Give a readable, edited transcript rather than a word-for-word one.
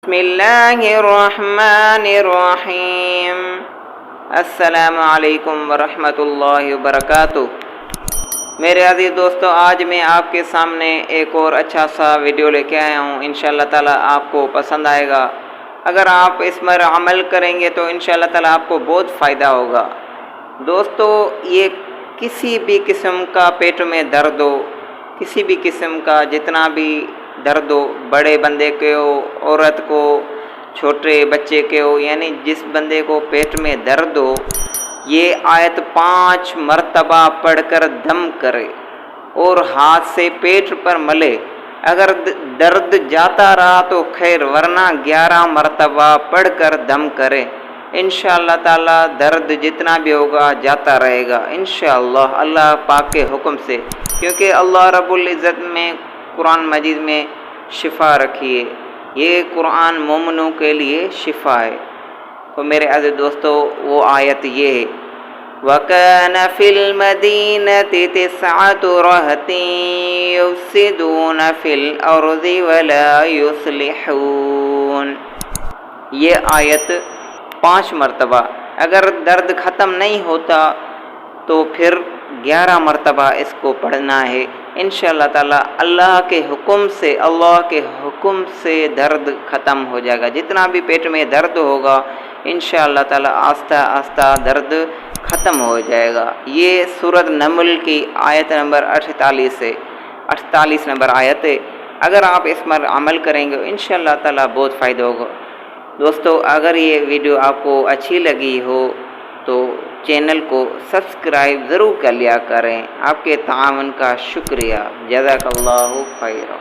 بسم اللہ الرحمن الرحیم۔ السلام علیکم ورحمۃ اللہ وبرکاتہ۔ میرے عزیز دوستو، آج میں آپ کے سامنے ایک اور اچھا سا ویڈیو لے کے آیا ہوں۔ انشاءاللہ تعالی آپ کو پسند آئے گا۔ اگر آپ اس پر عمل کریں گے تو انشاءاللہ تعالی آپ کو بہت فائدہ ہوگا۔ دوستو، یہ کسی بھی قسم کا پیٹ میں درد ہو، کسی بھی قسم کا جتنا بھی درد ہو، بڑے بندے کے ہو، عورت کو، چھوٹے بچے کے ہو، یعنی جس بندے کو پیٹ میں درد ہو، یہ آیت 5 مرتبہ پڑھ کر دم کرے اور ہاتھ سے پیٹ پر ملے۔ اگر درد جاتا رہا تو خیر، ورنہ 11 مرتبہ پڑھ کر دم کرے۔ انشاءاللہ تعالی درد جتنا بھی ہوگا جاتا رہے گا انشاءاللہ، اللہ پاک کے حکم سے، کیونکہ اللہ رب العزت میں قرآن مجید میں شفا رکھی ہے۔ یہ قرآن مومنوں کے لیے شفا ہے۔ تو میرے عزیز دوستو، وہ آیت یہ ہے: وَكَانَ فِي الْمَدِينَةِ 9 رَهْطٍ يُفْسِدُونَ فِي الْأَرْضِ وَلَا يُصْلِحُونَ۔ یہ آیت 5 مرتبہ، اگر درد ختم نہیں ہوتا تو پھر 11 مرتبہ اس کو پڑھنا ہے۔ انشاءاللہ تعالی اللہ کے حکم سے درد ختم ہو جائے گا۔ جتنا بھی پیٹ میں درد ہوگا انشاءاللہ تعالی آہستہ آہستہ درد ختم ہو جائے گا۔ یہ سورۃ نمل کی آیت نمبر 48 نمبر آیت ہے۔ اگر آپ اس پر عمل کریں گے انشاءاللہ تعالی بہت فائدہ ہوگا۔ دوستو، اگر یہ ویڈیو آپ کو اچھی لگی ہو تو چینل کو سبسکرائب ضرور کر لیا کریں۔ آپ کے تعاون کا شکریہ، جزاک اللہ خیرا۔